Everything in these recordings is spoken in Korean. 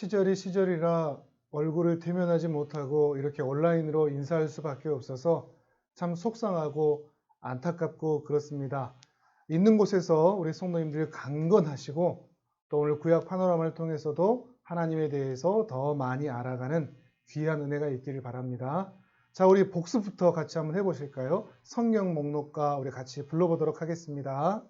시절이 시절이라 얼굴을 대면하지 못하고 이렇게 온라인으로 인사할 수밖에 없어서 참 속상하고 안타깝고 그렇습니다. 있는 곳에서 우리 성도님들이 강건하시고 또 오늘 구약 파노라마를 통해서도 하나님에 대해서 더 많이 알아가는 귀한 은혜가 있기를 바랍니다. 자, 우리 복습부터 같이 한번 해보실까요? 성경 목록과 우리 같이 불러보도록 하겠습니다.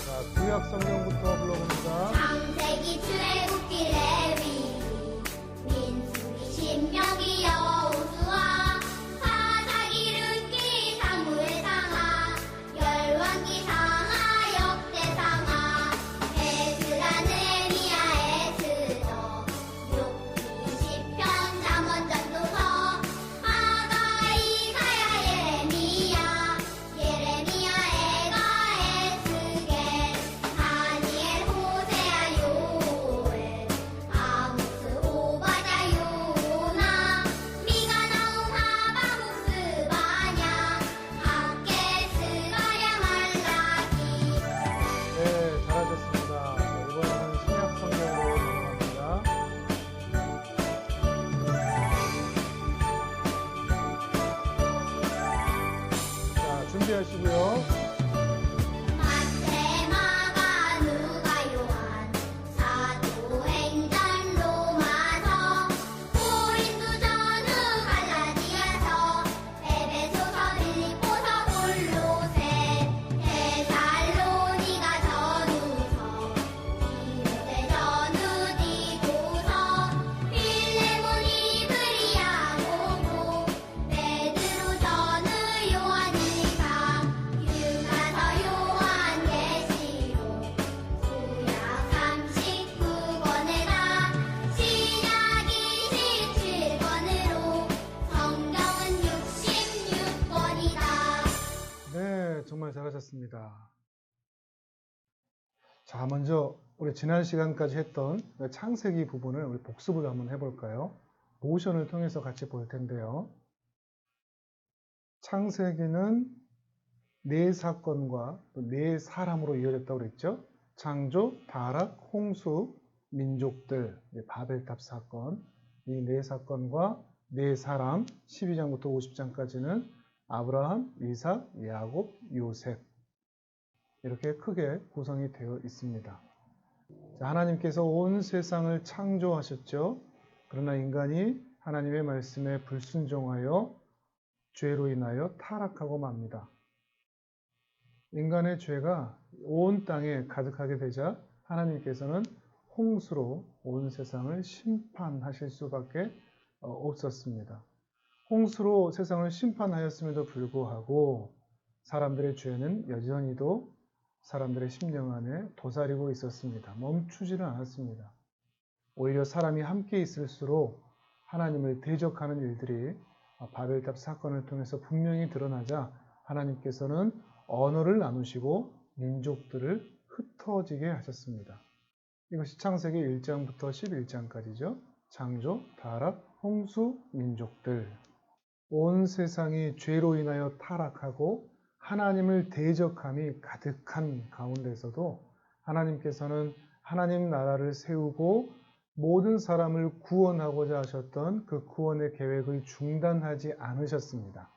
자, 구약 성경부터 불러봅니다. 창세기 출애굽기 레위기 민수기 신명기 여호수아 사사기 룻기 사무엘상하 열왕기 상하 역대상하 에스라 느헤미야 에스더 욥기 시편 잠언 전도서 하가 이사야 예레미야 애가 에스겔 다니엘 호세아 요엘 아모스 오바댜 요나 미가 나움 하바국 스바냐 학개 스가랴 말라기. 네, 잘하셨습니다. 자, 이번에는 신약 성경으로 넘어갑니다. 자, 준비하시고요. 마태 마가 누가 요한 사도행전 로마서 고린도 전후 갈라디아서 에베소서 빌립보서 골로새 데살로니가 전후서 디모데 전후 디도서 필레몬 이브리야 고고 베드로 전후 요한 일상 유다서 요한계시록 구약 39권에다 신약 27권으로 성경은 66권이다. 네, 정말 잘하셨습니다. 자, 먼저 우리 지난 시간까지 했던 창세기 부분을 우리 복습을 한번 해볼까요? 모션을 통해서 같이 볼 텐데요. 창세기는 네 사건과 또 네 사람으로 이어졌다고 그랬죠. 창조, 타락, 홍수, 민족들, 바벨탑 사건, 이 네 사건과 네 사람, 12장부터 50장까지는 아브라함, 이삭, 야곱, 요셉, 이렇게 크게 구성이 되어 있습니다. 자, 하나님께서 온 세상을 창조하셨죠. 그러나 인간이 하나님의 말씀에 불순종하여 죄로 인하여 타락하고 맙니다. 인간의 죄가 온 땅에 가득하게 되자 하나님께서는 홍수로 온 세상을 심판하실 수밖에 없었습니다. 홍수로 세상을 심판하였음에도 불구하고 사람들의 죄는 여전히도 사람들의 심령 안에 도사리고 있었습니다. 멈추지는 않았습니다. 오히려 사람이 함께 있을수록 하나님을 대적하는 일들이 바벨탑 사건을 통해서 분명히 드러나자 하나님께서는 언어를 나누시고 민족들을 흩어지게 하셨습니다. 이것이 창세기 1장부터 11장까지죠. 창조, 타락, 홍수, 민족들. 온 세상이 죄로 인하여 타락하고 하나님을 대적함이 가득한 가운데서도 하나님께서는 하나님 나라를 세우고 모든 사람을 구원하고자 하셨던 그 구원의 계획을 중단하지 않으셨습니다.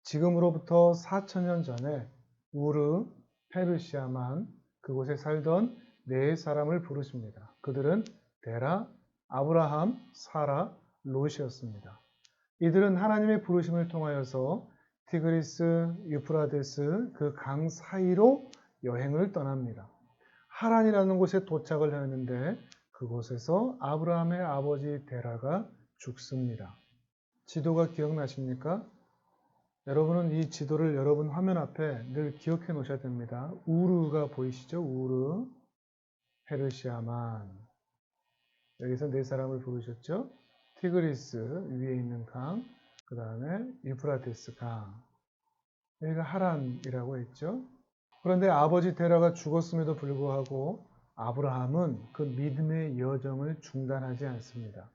지금으로부터 4,000년 전에 우르, 페르시아만 그곳에 살던 네 사람을 부르십니다. 그들은 데라, 아브라함, 사라, 롯이었습니다. 이들은 하나님의 부르심을 통하여서 티그리스, 유프라데스 그 강 사이로 여행을 떠납니다. 하란이라는 곳에 도착을 하는데 그곳에서 아브라함의 아버지 데라가 죽습니다. 지도가 기억나십니까? 여러분은 이 지도를 여러분 화면 앞에 늘 기억해 놓으셔야 됩니다. 우르가 보이시죠? 우르, 페르시아만. 여기서 네 사람을 부르셨죠? 티그리스 위에 있는 강, 그 다음에 유프라테스 강. 여기가 하란이라고 했죠. 그런데 아버지 데라가 죽었음에도 불구하고 아브라함은 그 믿음의 여정을 중단하지 않습니다.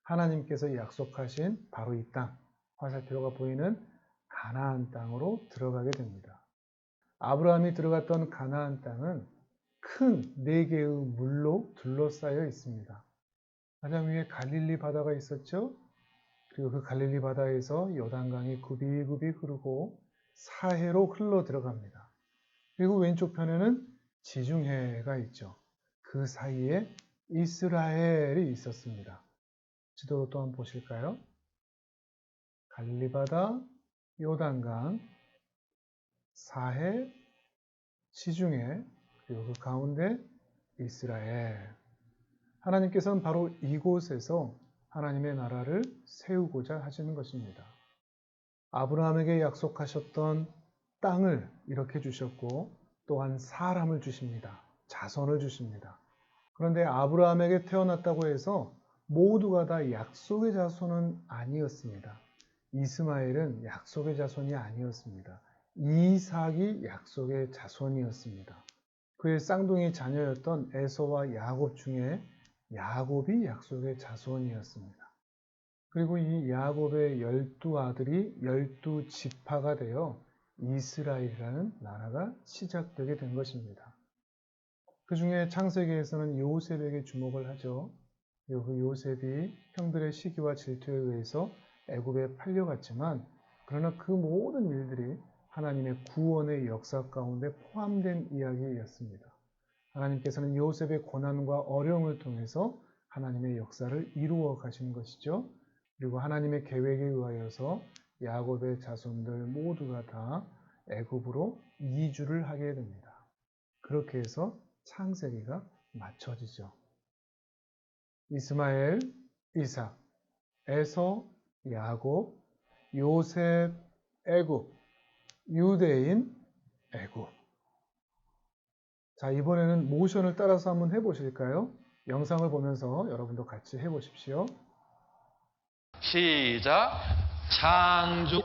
하나님께서 약속하신 바로 이 땅, 화살표가 보이는 가나안 땅으로 들어가게 됩니다. 아브라함이 들어갔던 가나안 땅은 큰 4개의 물로 둘러싸여 있습니다. 가장 위에 갈릴리 바다가 있었죠. 그리고 그 갈릴리 바다에서 요단강이 굽이굽이 흐르고 사해로 흘러 들어갑니다. 그리고 왼쪽 편에는 지중해가 있죠. 그 사이에 이스라엘이 있었습니다. 지도로 또 한번 보실까요? 갈릴리 바다, 요단강, 사해, 지중해, 그리고 그 가운데 이스라엘. 하나님께서는 바로 이곳에서 하나님의 나라를 세우고자 하시는 것입니다. 아브라함에게 약속하셨던 땅을 이렇게 주셨고 또한 사람을 주십니다. 자손을 주십니다. 그런데 아브라함에게 태어났다고 해서 모두가 다 약속의 자손은 아니었습니다. 이스마엘은 약속의 자손이 아니었습니다. 이삭이 약속의 자손이었습니다. 그의 쌍둥이 자녀였던 에서와 야곱 중에 야곱이 약속의 자손이었습니다. 그리고 이 야곱의 12아들이 12지파가 되어 이스라엘이라는 나라가 시작되게 된 것입니다. 그 중에 창세기에서는 요셉에게 주목을 하죠. 그 요셉이 형들의 시기와 질투에 의해서 애굽에 팔려갔지만 그러나 그 모든 일들이 하나님의 구원의 역사 가운데 포함된 이야기였습니다. 하나님께서는 요셉의 고난과 어려움을 통해서 하나님의 역사를 이루어 가시는 것이죠. 그리고 하나님의 계획에 의하여서 야곱의 자손들 모두가 다 애굽으로 이주를 하게 됩니다. 그렇게 해서 창세기가 맞춰지죠. 이스마엘, 이삭, 에서, 야곱, 요셉, 애굽, 유대인, 애굽. 자, 이번에는 모션을 따라서 한번 해보실까요? 영상을 보면서 여러분도 같이 해보십시오. 시작. 창조,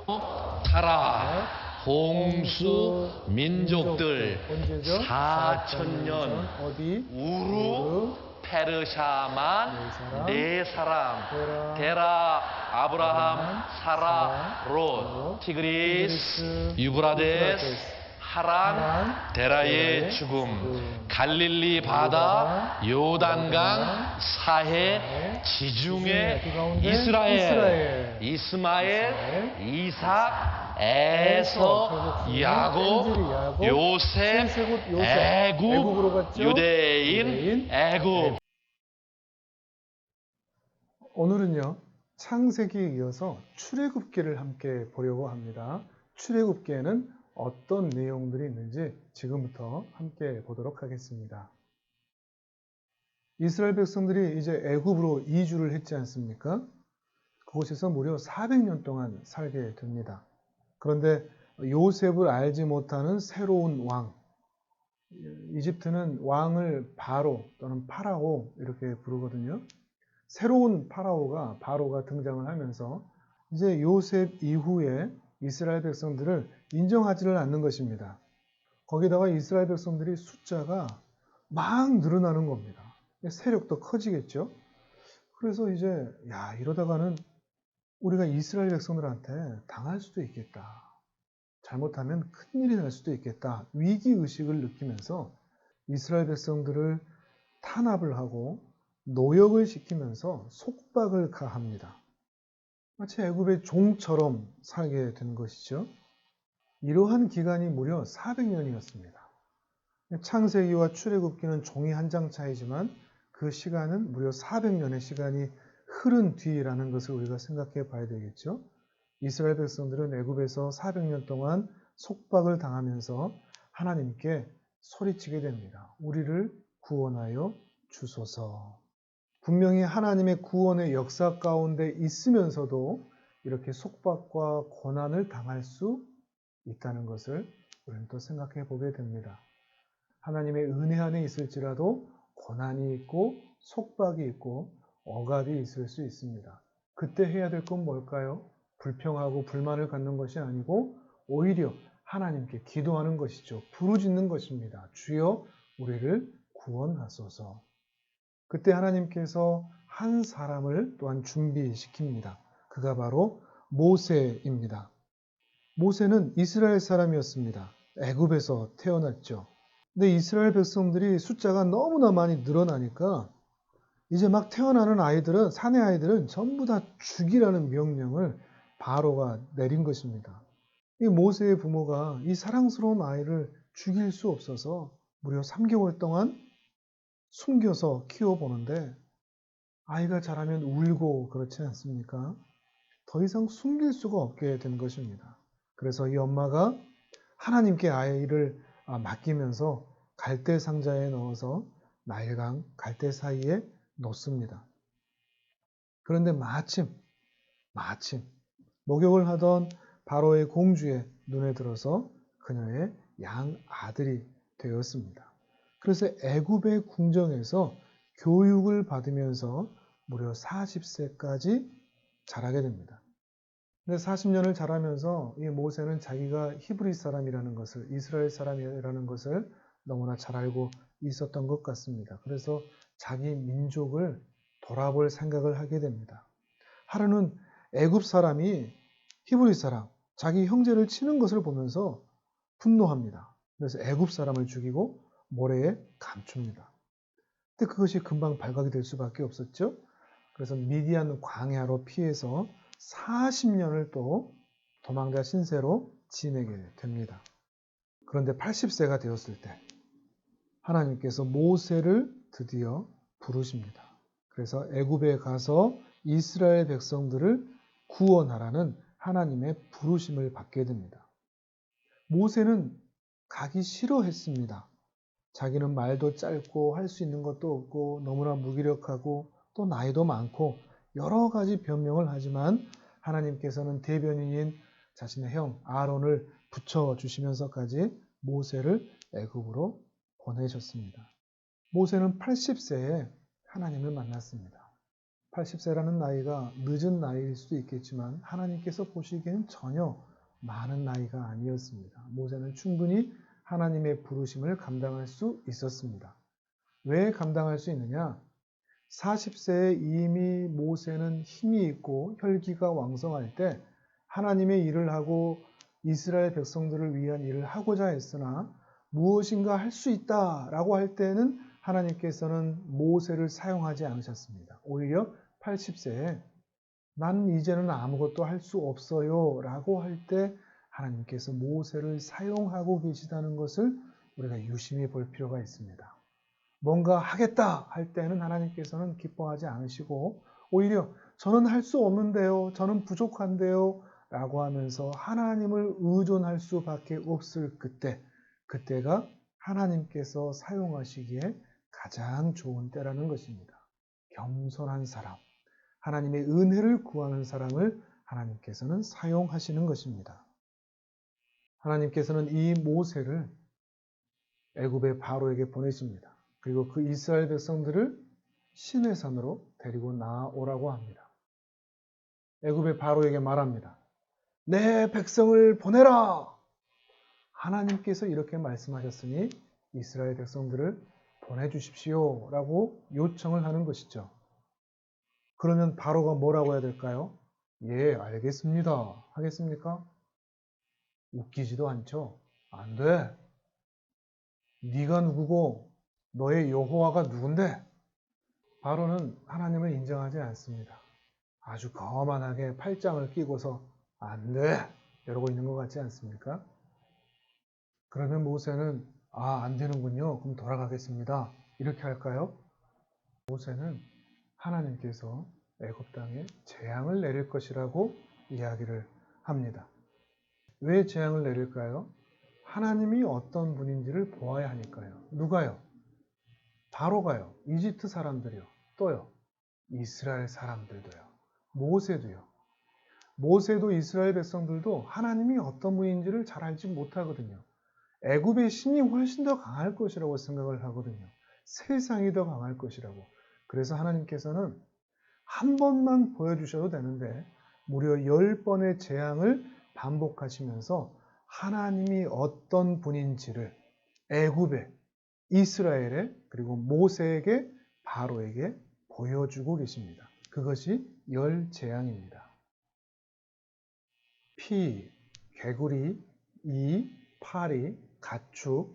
타락, 홍수, 민족들, 언제죠? 4,000년, 어디? 우르, 페르샤만, 네 사람, 데라, 아브라함, 사라, 롯, 티그리스, 유브라데스, 하란, 데라의 죽음, 갈릴리 바다, 요단강, 사해, 지중해, 이스라엘, 이스마엘, 이삭, 에서, 야곱, 요셉, 애굽, 유대인, 애굽. 오늘은요, 창세기에 이어서 출애굽기를 함께 보려고 합니다. 출애굽기에는 어떤 내용들이 있는지 지금부터 함께 보도록 하겠습니다. 이스라엘 백성들이 이제 애굽으로 이주를 했지 않습니까? 그곳에서 무려 400년 동안 살게 됩니다. 그런데 요셉을 알지 못하는 새로운 왕, 이집트는 왕을 바로 또는 파라오 이렇게 부르거든요. 새로운 바로가 등장을 하면서 이제 요셉 이후에 이스라엘 백성들을 인정하지를 않는 것입니다. 거기다가 이스라엘 백성들이 숫자가 막 늘어나는 겁니다. 세력도 커지겠죠. 그래서 이제 이러다가는 우리가 이스라엘 백성들한테 당할 수도 있겠다. 잘못하면 큰일이 날 수도 있겠다. 위기의식을 느끼면서 이스라엘 백성들을 탄압을 하고 노역을 시키면서 속박을 가합니다. 마치 애굽의 종처럼 살게 된 것이죠. 이러한 기간이 무려 400년이었습니다. 창세기와 출애굽기는 종이 한 장 차이지만 그 시간은 무려 400년의 시간이 흐른 뒤라는 것을 우리가 생각해 봐야 되겠죠. 이스라엘 백성들은 애굽에서 400년 동안 속박을 당하면서 하나님께 소리치게 됩니다. 우리를 구원하여 주소서. 분명히 하나님의 구원의 역사 가운데 있으면서도 이렇게 속박과 고난을 당할 수 있다는 것을 우리는 또 생각해 보게 됩니다. 하나님의 은혜 안에 있을지라도 고난이 있고 속박이 있고 억압이 있을 수 있습니다. 그때 해야 될 건 뭘까요? 불평하고 불만을 갖는 것이 아니고 오히려 하나님께 기도하는 것이죠. 부르짖는 것입니다. 주여 우리를 구원하소서. 그때 하나님께서 한 사람을 또한 준비시킵니다. 그가 바로 모세입니다. 모세는 이스라엘 사람이었습니다. 애굽에서 태어났죠. 근데 이스라엘 백성들이 숫자가 너무나 많이 늘어나니까 이제 막 태어나는 아이들은, 사내 아이들은 전부 다 죽이라는 명령을 바로가 내린 것입니다. 이 모세의 부모가 이 사랑스러운 아이를 죽일 수 없어서 무려 3개월 동안 숨겨서 키워보는데 아이가 자라면 울고 그렇지 않습니까? 더 이상 숨길 수가 없게 된 것입니다. 그래서 이 엄마가 하나님께 아이를 맡기면서 갈대 상자에 넣어서 나일강 갈대 사이에 놓습니다. 그런데 마침 목욕을 하던 바로의 공주의 눈에 들어서 그녀의 양 아들이 되었습니다. 그래서 애굽의 궁정에서 교육을 받으면서 무려 40세까지 자라게 됩니다. 근데 40년을 자라면서 이 모세는 자기가 히브리 사람이라는 것을, 이스라엘 사람이라는 것을 너무나 잘 알고 있었던 것 같습니다. 그래서 자기 민족을 돌아볼 생각을 하게 됩니다. 하루는 애굽 사람이 히브리 사람, 자기 형제를 치는 것을 보면서 분노합니다. 그래서 애굽 사람을 죽이고 모래에 감춥니다. 근데 그것이 금방 발각이 될 수밖에 없었죠. 그래서 미디안 광야로 피해서 40년을 또 도망자 신세로 지내게 됩니다. 그런데 80세가 되었을 때 하나님께서 모세를 드디어 부르십니다. 그래서 애굽에 가서 이스라엘 백성들을 구원하라는 하나님의 부르심을 받게 됩니다. 모세는 가기 싫어했습니다. 자기는 말도 짧고 할 수 있는 것도 없고 너무나 무기력하고 또 나이도 많고 여러 가지 변명을 하지만 하나님께서는 대변인인 자신의 형 아론을 붙여주시면서까지 모세를 애굽으로 보내셨습니다. 모세는 80세에 하나님을 만났습니다. 80세라는 나이가 늦은 나이일 수도 있겠지만 하나님께서 보시기에는 전혀 많은 나이가 아니었습니다. 모세는 충분히 하나님의 부르심을 감당할 수 있었습니다. 왜 감당할 수 있느냐? 40세에 이미 모세는 힘이 있고 혈기가 왕성할 때 하나님의 일을 하고 이스라엘 백성들을 위한 일을 하고자 했으나 무엇인가 할 수 있다라고 할 때는 하나님께서는 모세를 사용하지 않으셨습니다. 오히려 80세에 난 이제는 아무것도 할 수 없어요 라고 할 때 하나님께서 모세를 사용하고 계시다는 것을 우리가 유심히 볼 필요가 있습니다. 뭔가 하겠다 할 때는 하나님께서는 기뻐하지 않으시고 오히려 저는 할 수 없는데요, 저는 부족한데요 라고 하면서 하나님을 의존할 수밖에 없을 그때가 하나님께서 사용하시기에 가장 좋은 때라는 것입니다. 겸손한 사람, 하나님의 은혜를 구하는 사람을 하나님께서는 사용하시는 것입니다. 하나님께서는 이 모세를 애굽의 바로에게 보내십니다. 그리고 그 이스라엘 백성들을 시내산으로 데리고 나오라고 합니다. 애굽의 바로에게 말합니다. 내 백성을 보내라! 하나님께서 이렇게 말씀하셨으니 이스라엘 백성들을 보내주십시오 라고 요청을 하는 것이죠. 그러면 바로가 뭐라고 해야 될까요? 예, 알겠습니다. 하겠습니까? 웃기지도 않죠. 안 돼. 네가 누구고 너의 여호와가 누군데? 바로는 하나님을 인정하지 않습니다. 아주 거만하게 팔짱을 끼고서 안 돼! 이러고 있는 것 같지 않습니까? 그러면 모세는 안 되는군요. 그럼 돌아가겠습니다. 이렇게 할까요? 모세는 하나님께서 애굽 땅에 재앙을 내릴 것이라고 이야기를 합니다. 왜 재앙을 내릴까요? 하나님이 어떤 분인지를 보아야 하니까요. 누가요? 바로가요. 이집트 사람들이요. 또요. 이스라엘 사람들도요. 모세도요. 모세도 이스라엘 백성들도 하나님이 어떤 분인지를 잘 알지 못하거든요. 애굽의 신이 훨씬 더 강할 것이라고 생각을 하거든요. 세상이 더 강할 것이라고. 그래서 하나님께서는 한 번만 보여주셔도 되는데 무려 10번의 재앙을 반복하시면서 하나님이 어떤 분인지를 애굽에, 이스라엘에, 그리고 모세에게, 바로에게 보여주고 계십니다. 그것이 10재앙입니다. 피, 개구리, 이, 파리, 가축,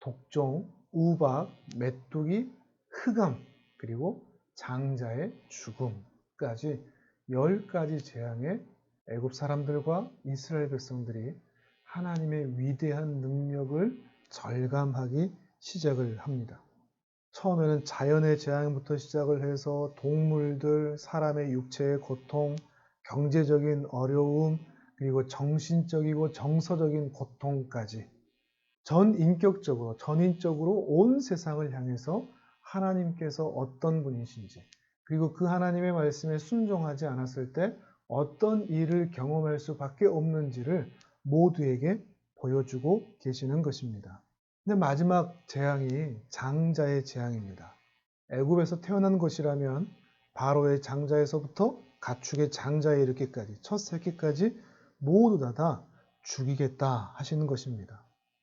독종, 우박, 메뚜기, 흑암, 그리고 장자의 죽음까지 10가지 재앙에 애굽 사람들과 이스라엘 백성들이 하나님의 위대한 능력을 절감하기 시작을 합니다. 처음에는 자연의 재앙부터 시작을 해서 동물들, 사람의 육체의 고통, 경제적인 어려움, 그리고 정신적이고 정서적인 고통까지 전인격적으로 온 세상을 향해서 하나님께서 어떤 분이신지, 그리고 그 하나님의 말씀에 순종하지 않았을 때 어떤 일을 경험할 수밖에 없는지를 모두에게 보여주고 계시는 것입니다. 근데 마지막 재앙이 장자의 재앙입니다. 애굽에서 태어난 것이라면 바로의 장자에서부터 가축의 장자에 이르기까지 첫 새끼까지 모두 다 죽이겠다 하시는 것입니다.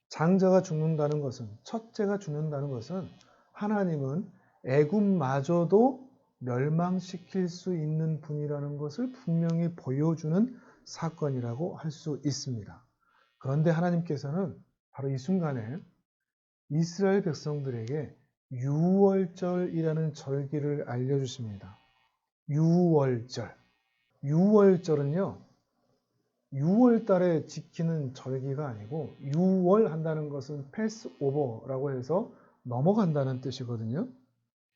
장자가 죽는다는 것은, 첫째가 죽는다는 것은 하나님은 애굽마저도 멸망시킬 수 있는 분이라는 것을 분명히 보여주는 사건이라고 할 수 있습니다. 그런데 하나님께서는 바로 이 순간에 이스라엘 백성들에게 유월절이라는 절기를 알려주십니다. 유월절. 유월절은요, 6월 달에 지키는 절기가 아니고, 유월한다는 것은 패스오버라고 해서 넘어간다는 뜻이거든요.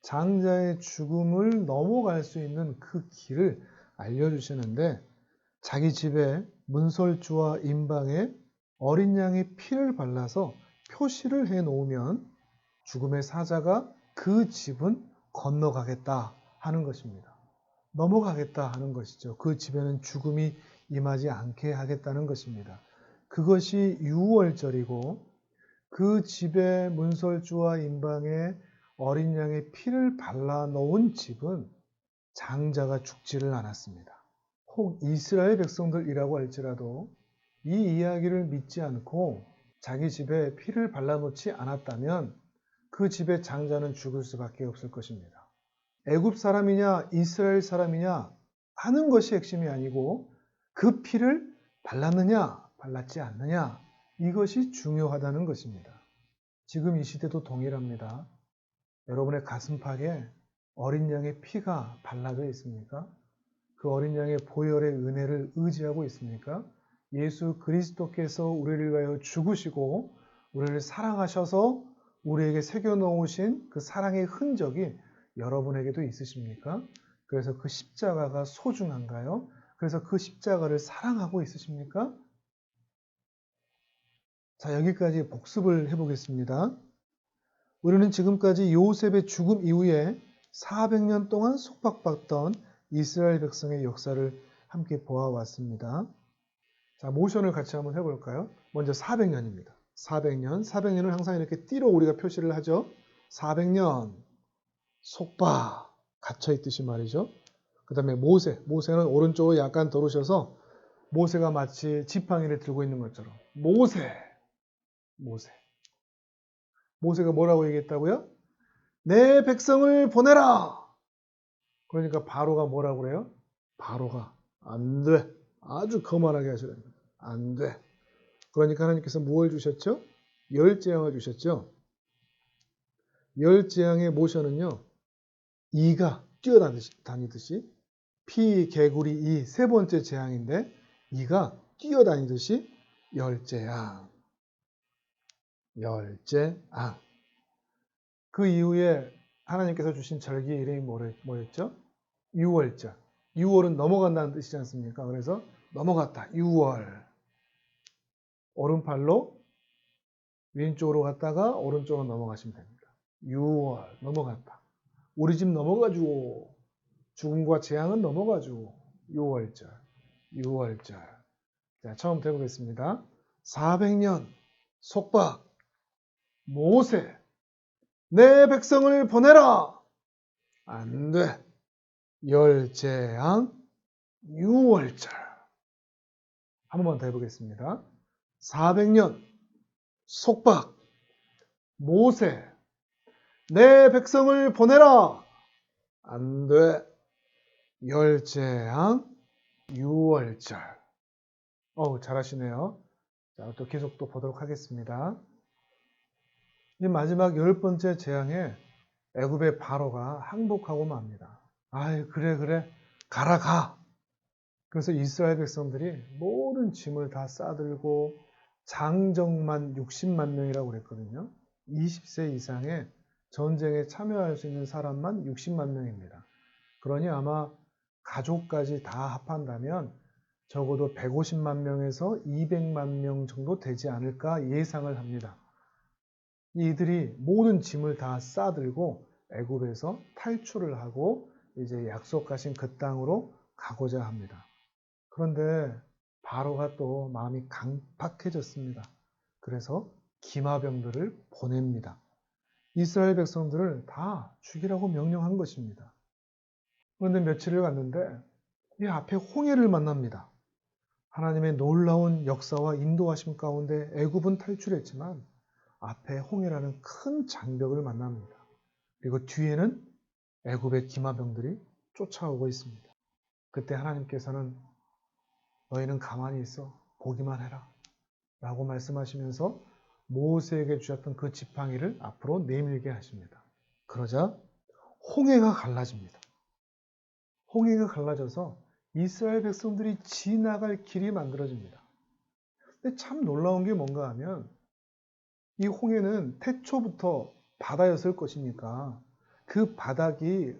장자의 죽음을 넘어갈 수 있는 그 길을 알려주시는데, 자기 집에 문설주와 임방에 어린 양의 피를 발라서 표시를 해 놓으면 죽음의 사자가 그 집은 건너가겠다 하는 것입니다. 넘어가겠다 하는 것이죠. 그 집에는 죽음이 임하지 않게 하겠다는 것입니다. 그것이 유월절이고, 그 집에 문설주와 임방에 어린 양의 피를 발라 놓은 집은 장자가 죽지를 않았습니다. 혹 이스라엘 백성들이라고 할지라도 이 이야기를 믿지 않고 자기 집에 피를 발라놓지 않았다면 그 집의 장자는 죽을 수밖에 없을 것입니다. 애굽 사람이냐 이스라엘 사람이냐 하는 것이 핵심이 아니고, 그 피를 발랐느냐 발랐지 않느냐, 이것이 중요하다는 것입니다. 지금 이 시대도 동일합니다. 여러분의 가슴팍에 어린 양의 피가 발라져 있습니까? 그 어린 양의 보혈의 은혜를 의지하고 있습니까? 예수 그리스도께서 우리를 위하여 죽으시고 우리를 사랑하셔서 우리에게 새겨놓으신 그 사랑의 흔적이 여러분에게도 있으십니까? 그래서 그 십자가가 소중한가요? 그래서 그 십자가를 사랑하고 있으십니까? 자, 여기까지 복습을 해보겠습니다. 우리는 지금까지 요셉의 죽음 이후에 400년 동안 속박받던 이스라엘 백성의 역사를 함께 보아왔습니다. 자, 모션을 같이 한번 해볼까요? 먼저 400년입니다. 400년을 항상 이렇게 띠로 우리가 표시를 하죠. 400년, 속박, 갇혀있듯이 말이죠. 그 다음에 모세는 오른쪽으로 약간 돌으셔서 모세가 마치 지팡이를 들고 있는 것처럼 모세가 뭐라고 얘기했다고요? 내 백성을 보내라! 그러니까 바로가 뭐라고 그래요? 바로가 안 돼. 아주 거만하게 하시라는 거예요. 안 돼. 그러니까 하나님께서 무엇을 주셨죠? 10재앙을 주셨죠. 10재앙의 모션은요, 이가 뛰어다니듯이, 피, 개구리, 이 세 번째 재앙인데, 이가 뛰어다니듯이 10재앙. 그 이후에 하나님께서 주신 절기의 이름이 뭐였죠? 유월절. 유월은 넘어간다는 뜻이지 않습니까? 그래서 넘어갔다. 유월. 오른팔로 왼쪽으로 갔다가 오른쪽으로 넘어가시면 됩니다. 유월. 넘어갔다. 우리 집 넘어가지고, 죽음과 재앙은 넘어가지고, 유월절. 자, 처음부터 해보겠습니다. 400년 속박. 모세, 내 백성을 보내라! 안 돼. 10재앙, 유월절. 한 번만 더 해보겠습니다. 400년 속박. 모세, 내 백성을 보내라! 안 돼. 10재앙, 유월절. 잘하시네요. 자, 또 계속 또 보도록 하겠습니다. 이 마지막 10번째 재앙에 애굽의 바로가 항복하고 맙니다. 아이, 그래, 가라, 가. 그래서 이스라엘 백성들이 모든 짐을 다 싸들고 장정만 60만 명이라고 그랬거든요. 20세 이상의 전쟁에 참여할 수 있는 사람만 60만 명입니다. 그러니 아마 가족까지 다 합한다면 적어도 150만 명에서 200만 명 정도 되지 않을까 예상을 합니다. 이들이 모든 짐을 다 싸들고 애굽에서 탈출을 하고 이제 약속하신 그 땅으로 가고자 합니다. 그런데 바로가 또 마음이 강팍해졌습니다. 그래서 기마병들을 보냅니다. 이스라엘 백성들을 다 죽이라고 명령한 것입니다. 그런데 며칠을 갔는데 이 앞에 홍해를 만납니다. 하나님의 놀라운 역사와 인도하심 가운데 애굽은 탈출했지만 앞에 홍해라는 큰 장벽을 만납니다. 그리고 뒤에는 애굽의 기마병들이 쫓아오고 있습니다. 그때 하나님께서는 너희는 가만히 있어 보기만 해라 라고 말씀하시면서 모세에게 주셨던 그 지팡이를 앞으로 내밀게 하십니다. 그러자 홍해가 갈라집니다. 홍해가 갈라져서 이스라엘 백성들이 지나갈 길이 만들어집니다. 근데 참 놀라운 게 뭔가 하면 이 홍해는 태초부터 바다였을 것이니까 그 바닥이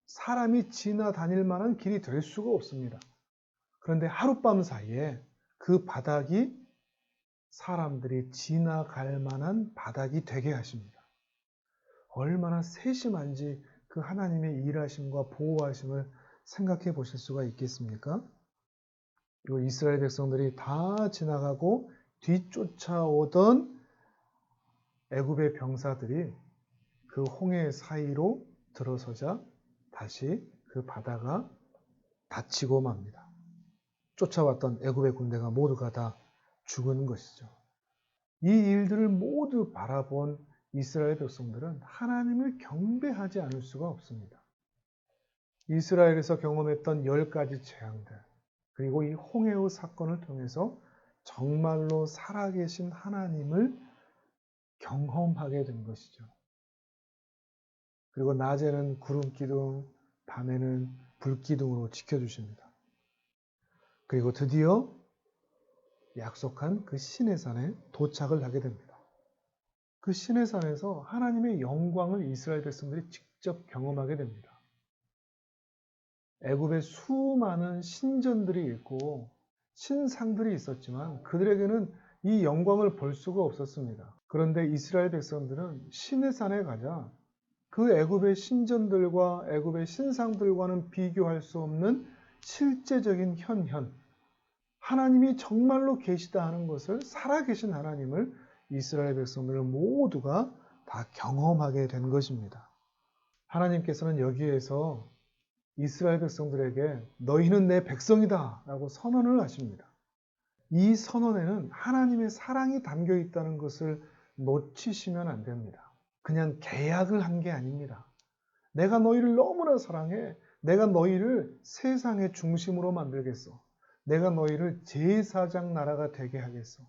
사람이 지나다닐 만한 길이 될 수가 없습니다. 그런데 하룻밤 사이에 그 바닥이 사람들이 지나갈 만한 바닥이 되게 하십니다. 얼마나 세심한지 그 하나님의 일하심과 보호하심을 생각해 보실 수가 있겠습니까? 그리고 이스라엘 백성들이 다 지나가고 뒤쫓아오던 애굽의 병사들이 그 홍해 사이로 들어서자 다시 그 바다가 닫히고 맙니다. 쫓아왔던 애굽의 군대가 모두가 다 죽은 것이죠. 이 일들을 모두 바라본 이스라엘 백성들은 하나님을 경배하지 않을 수가 없습니다. 이스라엘에서 경험했던 10가지 재앙들, 그리고 이 홍해의 사건을 통해서 정말로 살아계신 하나님을 경험하게 된 것이죠. 그리고 낮에는 구름 기둥, 밤에는 불 기둥으로 지켜주십니다. 그리고 드디어 약속한 그 시내산에 도착을 하게 됩니다. 그 시내산에서 하나님의 영광을 이스라엘 백성들이 직접 경험하게 됩니다. 애굽에 수많은 신전들이 있고 신상들이 있었지만 그들에게는 이 영광을 볼 수가 없었습니다. 그런데 이스라엘 백성들은 시내산에 가자 그 애굽의 신전들과 애굽의 신상들과는 비교할 수 없는 실제적인 현현, 하나님이 정말로 계시다 하는 것을, 살아계신 하나님을 이스라엘 백성들 모두가 다 경험하게 된 것입니다. 하나님께서는 여기에서 이스라엘 백성들에게 너희는 내 백성이다 라고 선언을 하십니다. 이 선언에는 하나님의 사랑이 담겨 있다는 것을 놓치시면 안 됩니다. 그냥 계약을 한 게 아닙니다. 내가 너희를 너무나 사랑해. 내가 너희를 세상의 중심으로 만들겠어. 내가 너희를 제사장 나라가 되게 하겠어.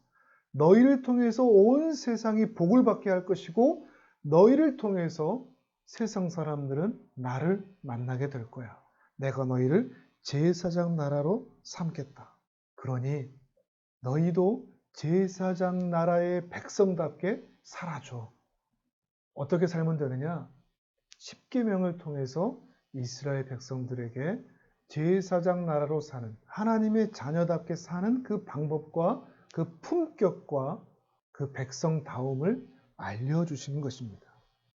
너희를 통해서 온 세상이 복을 받게 할 것이고 너희를 통해서 세상 사람들은 나를 만나게 될 거야. 내가 너희를 제사장 나라로 삼겠다. 그러니 너희도 제사장 나라의 백성답게 살아줘. 어떻게 살면 되느냐? 십계명을 통해서 이스라엘 백성들에게 제사장 나라로 사는, 하나님의 자녀답게 사는 그 방법과 그 품격과 그 백성다움을 알려주시는 것입니다.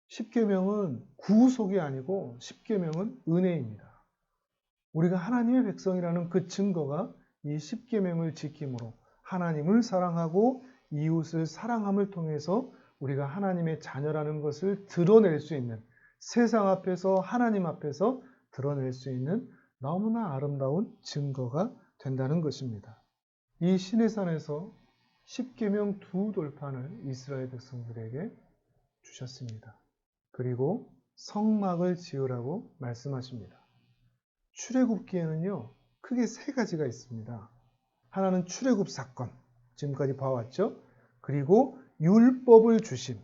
십계명은 구속이 아니고 십계명은 은혜입니다. 우리가 하나님의 백성이라는 그 증거가 이 십계명을 지킴으로 하나님을 사랑하고 이웃을 사랑함을 통해서 우리가 하나님의 자녀라는 것을 드러낼 수 있는, 세상 앞에서 하나님 앞에서 드러낼 수 있는 너무나 아름다운 증거가 된다는 것입니다. 이 시내산에서 십계명 2돌판을 이스라엘 백성들에게 주셨습니다. 그리고 성막을 지으라고 말씀하십니다. 출애굽기에는요, 크게 3가지가 있습니다. 하나는 출애굽 사건, 지금까지 봐왔죠. 그리고 율법을 주심.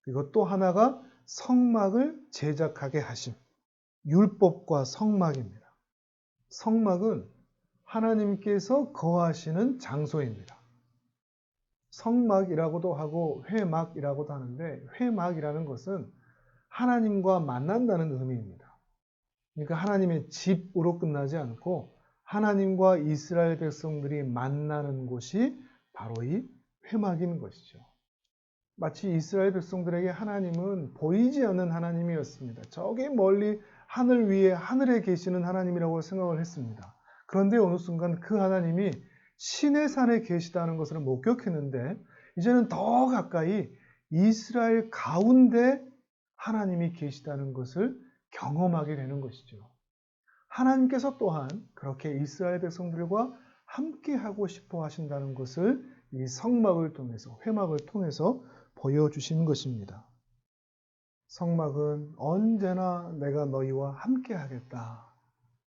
그리고 또 하나가 성막을 제작하게 하심. 율법과 성막입니다. 성막은 하나님께서 거하시는 장소입니다. 성막이라고도 하고 회막이라고도 하는데 회막이라는 것은 하나님과 만난다는 의미입니다. 그러니까 하나님의 집으로 끝나지 않고 하나님과 이스라엘 백성들이 만나는 곳이 바로 이 회막인 것이죠. 마치 이스라엘 백성들에게 하나님은 보이지 않는 하나님이었습니다. 저기 멀리 하늘 위에 하늘에 계시는 하나님이라고 생각을 했습니다. 그런데 어느 순간 그 하나님이 신의 산에 계시다는 것을 목격했는데 이제는 더 가까이 이스라엘 가운데 하나님이 계시다는 것을 경험하게 되는 것이죠. 하나님께서 또한 그렇게 이스라엘 백성들과 함께 하고 싶어 하신다는 것을 이 성막을 통해서, 회막을 통해서 보여주시는 것입니다. 성막은 언제나 내가 너희와 함께 하겠다.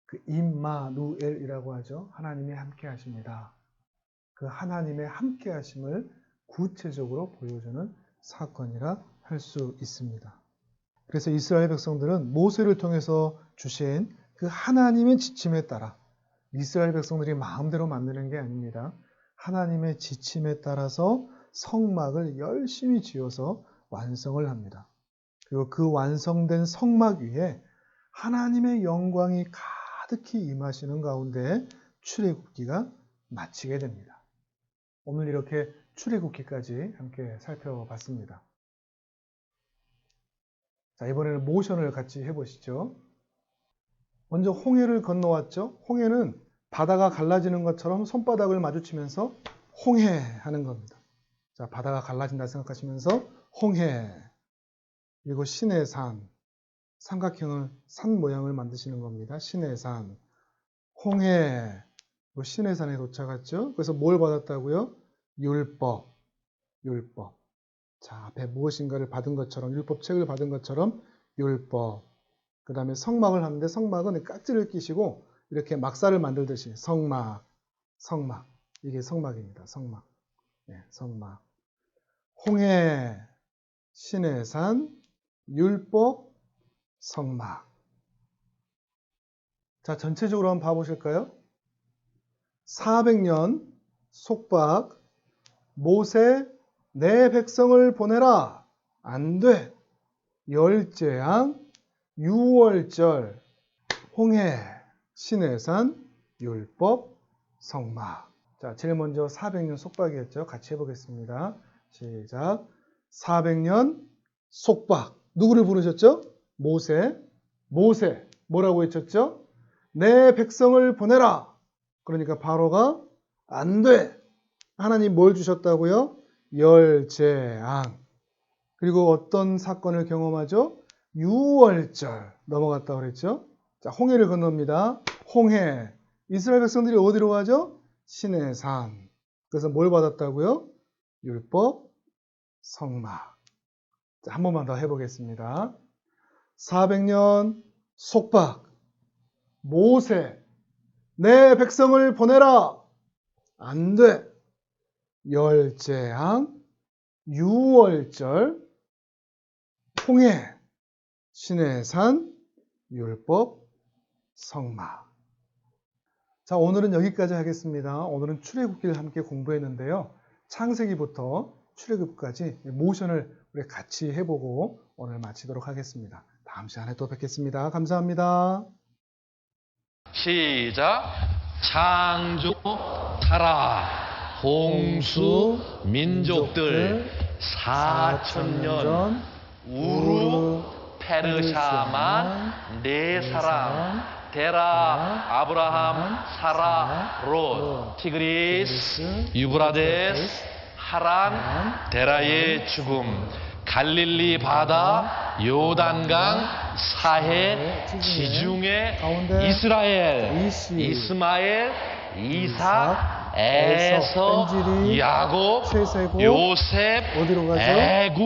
그 임마누엘이라고 하죠. 하나님이 함께 하십니다. 그 하나님의 함께 하심을 구체적으로 보여주는 사건이라 할 수 있습니다. 그래서 이스라엘 백성들은 모세를 통해서 주신 그 하나님의 지침에 따라 이스라엘 백성들이 마음대로 만드는 게 아닙니다. 하나님의 지침에 따라서 성막을 열심히 지어서 완성을 합니다. 그리고 그 완성된 성막 위에 하나님의 영광이 가득히 임하시는 가운데 출애굽기가 마치게 됩니다. 오늘 이렇게 출애굽기까지 함께 살펴봤습니다. 자, 이번에는 모션을 같이 해보시죠. 먼저 홍해를 건너왔죠. 홍해는 바다가 갈라지는 것처럼 손바닥을 마주치면서 홍해하는 겁니다. 자, 바다가 갈라진다 생각하시면서 홍해. 그리고 시내산, 삼각형을 산 모양을 만드시는 겁니다. 시내산, 홍해. 그리고 시내산에 도착했죠. 그래서 뭘 받았다고요? 율법. 자, 앞에 무엇인가를 받은 것처럼, 율법책을 받은 것처럼 율법. 그 다음에 성막을 하는데 성막은 깍지를 끼시고 이렇게 막사를 만들듯이 성막. 이게 성막입니다. 성막. 네, 성막. 홍해, 시내산, 율법, 성막. 자, 전체적으로 한번 봐보실까요? 400년 속박, 모세 내 백성을 보내라. 안 돼. 열재앙, 유월절, 홍해, 시내산, 율법, 성막. 자, 제일 먼저 400년 속박이었죠. 같이 해보겠습니다. 시작. 400년 속박. 누구를 부르셨죠? 모세. 뭐라고 외쳤죠? 내 백성을 보내라. 그러니까 바로가 안 돼. 하나님 뭘 주셨다고요? 열재앙. 그리고 어떤 사건을 경험하죠? 유월절. 넘어갔다 그랬죠? 자, 홍해를 건넙니다. 홍해. 이스라엘 백성들이 어디로 가죠? 시내산. 그래서 뭘 받았다고요? 율법, 성막. 자, 한 번만 더 해보겠습니다. 400년 속박. 모세. 내 백성을 보내라. 안 돼. 열재앙, 유월절, 홍해, 시내산, 율법, 성막. 자, 오늘은 여기까지 하겠습니다. 오늘은 출애굽기를 함께 공부했는데요. 창세기부터 출애굽까지 모션을 우리 같이 해보고 오늘 마치도록 하겠습니다. 다음 시간에 또 뵙겠습니다. 감사합니다. 시작. 창조 타라. 홍수 민족들 4,000년 우르 페르샤만 네 사람 데라 아브라함 사라 롯 티그리스 유브라데스 하란 데라의 죽음 갈릴리 바다 요단강 사해 지중해 가운데 이스라엘 이스마엘 이삭 에서 뺀질이, 야곱 세세고, 요셉 어디로 가죠? 애굽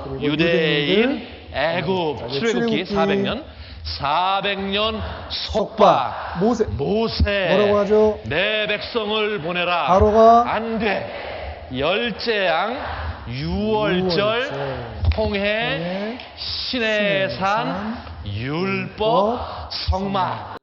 그리고 유대인 유대인들. 애굽 자, 출애굽기 출애굽기 400년 속박 모세 모세 뭐라고 하죠? 내 백성을 보내라 바로가 안돼 열재양, 유월절, 홍해, 네. 신해산, 율법, 성막.